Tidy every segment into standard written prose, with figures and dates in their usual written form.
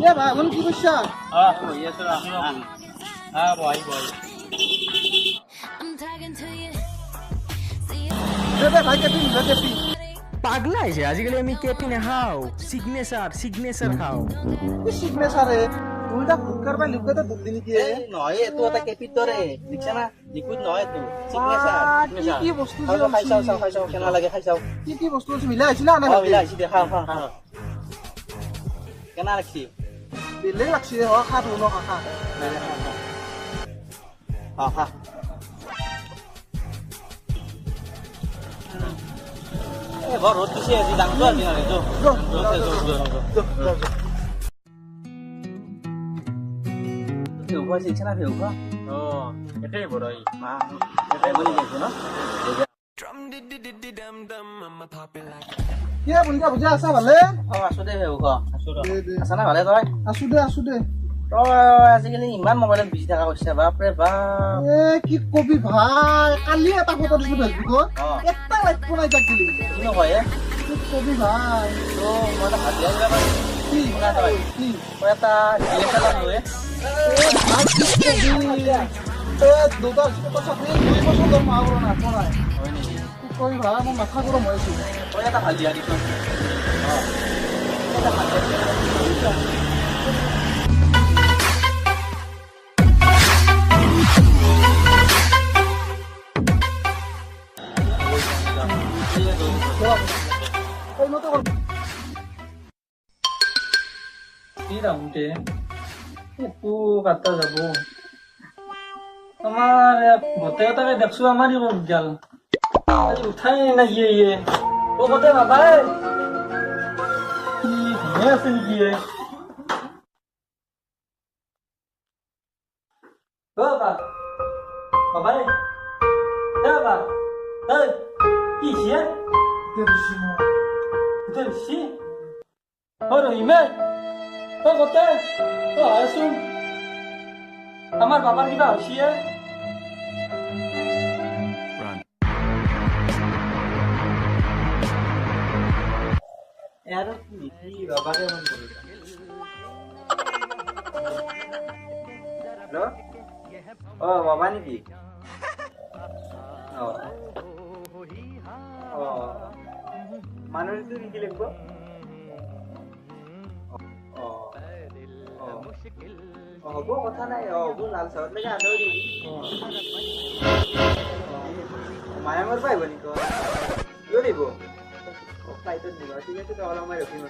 এ ভাই এখন কি কৰিছা? বহি আছো বহি ভাই কেপি কেপি পাগলা আছে আজিকালি আমি কেপি নাখাও সিগনেচার খাও সিগনেচাৰে তুমি তাক ভোট কাৰবা লিখে তো ভোট দিনি দিয়ে নহয় এইটো এটা কেপিৰ দৰে দেখিছা না লিকুইড নহয় এইটো চিগনেচাৰ কি বস্তু খাই চাও কেনে লাগে খাই চাও কি বস্তু আছে মিলাই আহিছিলা না মিলাই আহিছি দে খা কেনে লাগছি বেলেগ লাগছি খা ধুন খা খা বৰ ৰ'দ দিছে আজি ডাঙৰ আজি নহয় ভেউকা শিকছে না ভেউকা এটাই বড় এটাই বলি গেছো না কি বন্ধু বুঝা আছা ভালে আছো দে ভেউকা আছা না ভালে তই আছো দে তই আজিকালি ইমান মোবাইলত বিজি থকা হৈছে বাপৰে বাপ কি কবি ভাই কালি এটা ফটো দিছিলো ফেচবুকত একটা লাইক নাই তাক দিলি কি নকয় কি কবি ভাই মই এটা ভাবি আছিলো কি কি তই এটা ডিএসএলআর লৈ দুটাৰ ফটো চাকৰি 2 বছৰ দৰমহা হ'ব না পৰাই হয় নেকি কি কবি ভাই মোৰ মাথা গৰম হৈ আছে তই এটা ভাল দিয়া দিছ একটু কাটতা যাব আমার গোটেইটাকে দেখছো আমারই রোগ গেল উঠাই না গিয়ে ও গোটে বাবা কি ঘুমিয়ে আছে নাকি বাবা বাবা বাবা কি দেবসি ও রহিমে ও গোটে ও আসুন আমার বাবার কিবা হইছে আৰু কি বাবাৰে মন কৰিলা হেল্ল' বাবা নেকি মানুহটো কি লাগিব হ'ব কথা নাই হ'ব লাল চাহত লাগে আদৌ দিবি মায়াঙৰ পৰা আহিব নেকি কিয় দিব ফ্লাইটত দিব ঠিক আছে তই অলপ মই ৰখিম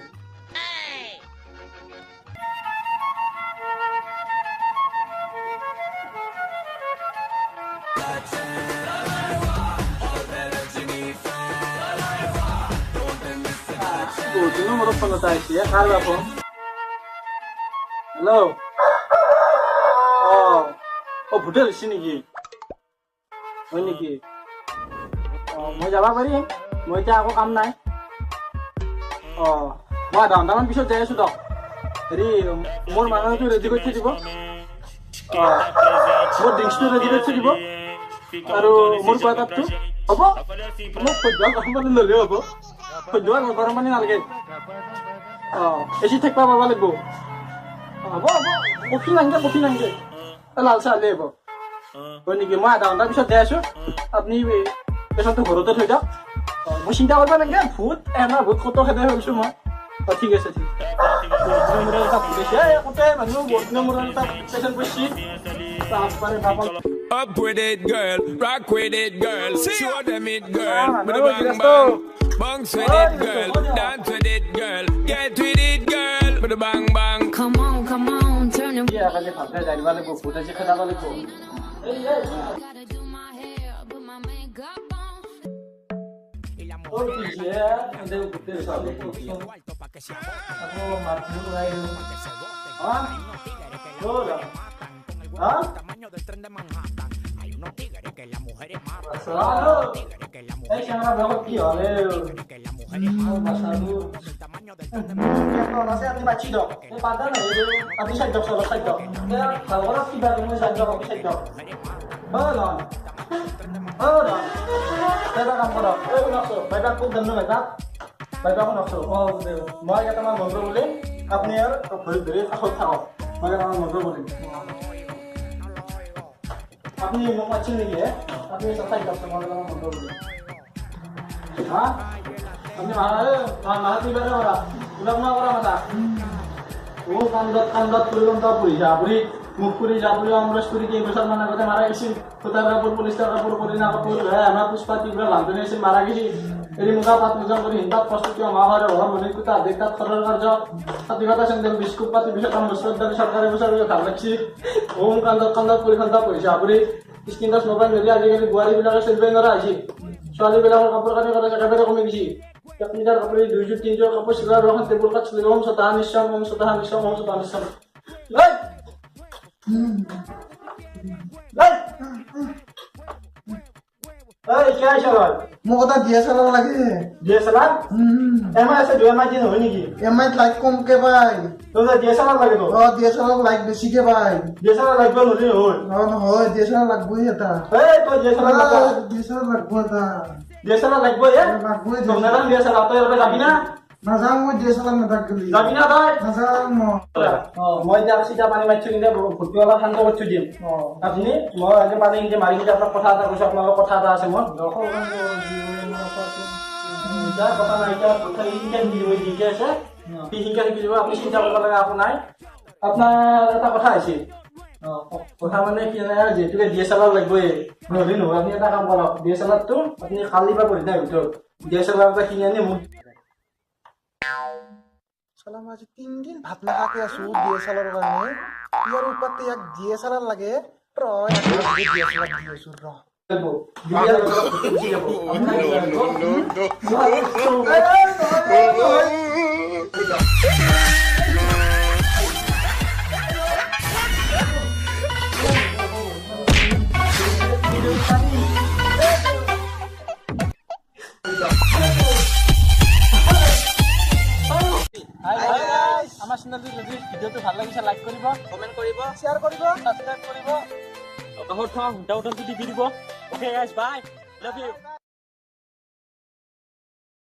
বহুত দিনৰ মূৰত ফোন এটা আহিছে কাৰ বা ফোন হেল্ল' ভোটে হৈছে নেকি হয় নেকি মই যাব পাৰিম মই এতিয়া আকৌ কাম নাই মই আধা ঘণ্টামান পিছত যাই আছো দক হেৰি মোৰ মানুহটো ৰেডি কৰি থৈ দিব মোৰ ড্ৰিংকছটো ৰেডি কৰি থৈ দিব আৰু মোৰ কোৱাটাৰটো হ'ব মোক সদ্য গৰম পানী ল'লেও হ'ব সদ্য গৰম পানী নালাগে এচি থাকিব পাব লাগিব হ'ব কফি নাংগে লাল চাহ লৈ আহিব হয় নেকি মই আধা ঘণ্টাৰ পিছত যাই আছো আপুনি পেচেণ্টটো ঘৰতে থৈ দিয়ক মই চিন্তা কৰিব নালাগে ভূত এমাহ ভূত কত খেদাই ভাবিছো মই ঠিক আছে ঠিক Up with it, girl. Rock with it, girl. Show them it, girl. With the bang bang. Bounce with it, girl. Dance with it, girl. Get with it, girl. With the bang bang. Come on, turn them. gotta do my hair, put my makeup on. মই কেইটামান বন্ধু বুলি আপুনি আৰু ভৰি ধৰি কাষত থাকক মানে আমাৰ মন্ত্ৰ কৰিম আপুনি মোক মাতিছিল নেকি আপুনি চাই দিয়কচোন মই মন্ত্ৰ কৰিম হা আপুনি মাহাতি বেয়া কৰা ওলাব না কৰা মাতা ও কান্দত পৰি যাবৰি মুখ কৰি যাবৰি অমৰেশ কৰি 3 বছৰ মান আগতে মাৰা গৈছিল খুটাৰ কাপোৰ পলিষ্টাৰ কাপোৰ কলিনা কাপোৰ আমাৰ পুষ্পা তীব্ৰ বান্ধনি আছিল মাৰা গৈছিল এৰি মুখা পাত মোজন কৰি হিন্দাত প্ৰস্তুতি অমাহৰ ঘৰ মণি কুটা দেখাত খৰৰ কাৰ্য ছাতিগতা চেণ্ডেল বিস্কুট পাতি পিছত বস্তুদাৰী চৰকাৰী বছৰ ভাল লাগছি ওম কান্দত পৰি যাবৰি স্ক্ৰীন টাচ মোবাইল মেলি আজিকালি বোৱাৰীবিলাকে চলিবই নোৱাৰা হৈছে ছোৱালীবিলাকৰ কাপোৰ কানি কৰা একেবাৰে কমি গৈছে টেকনিকাৰ কাপোৰ 2-3 কাপোৰ চিলাৰ ৰখন টেবুল কাট চলিব ওম ছটা নিশ্চয় क्या चल মোক এটা DSLR লাগে DSLR एमआई আছে 2 एमआई দিন হয় নেকি এমআই লাইট কমকে পাই তো DSLR লাগে তো DSLR লাইট বেছিকে পাই DSLR লাগবে নলি হয় নহয় DSLR লাগবই এটা তো DSLR লাগবে DSLR লাগবো এটা DSLR লাগবে লাগবই তোমরা DSLR তো এর যাবি না নাযাওঁ মই DSLR নাথাকিলি যাবি না তই নাযাওঁ মই এতিয়া সিটা পানী মাৰিছো কিন্তু ভৰ্তি অলপ শান্ত কৰি দিম আপুনি মই আজি পানী কিন্তু মাৰি কিন্তু আপোনাক কথা এটা কৈছো আপোনালোকৰ কথা এটা আছে মই কথা নাই কথা শিকাই দিব দিকে আছে শিকাই দিব আপুনি চিন্তা কৰিব লাগে একো নাই আপোনাৰ এটা কথা আছে কথা মানে কি জানে যেহেতু DSLR লাগবই নহ'লে নহয় আপুনি এটা কাম কৰক DSLR টো আপুনি কালি বা পৰহি দিনৰ ভিতৰত DSLR এটা কিনি আনি মোক চালা মই আজি 3 দিন ভাত নাখাকে আছো DSLR কাৰণে ইয়াৰ ওপৰতে এক DSLR লাগে ৰয় DSLR দি আছো ৰ আমাৰ চেনেলটো যদি ভিডিঅ'টো ভাল লাগিছে লাইক কৰিব কমেন্ট কৰিব শ্বেয়াৰ কৰিব সাবস্ক্ৰাইব কৰিব কাষত থকা ঘণ্টা বটনটো টিপি দিব okay guys bye love you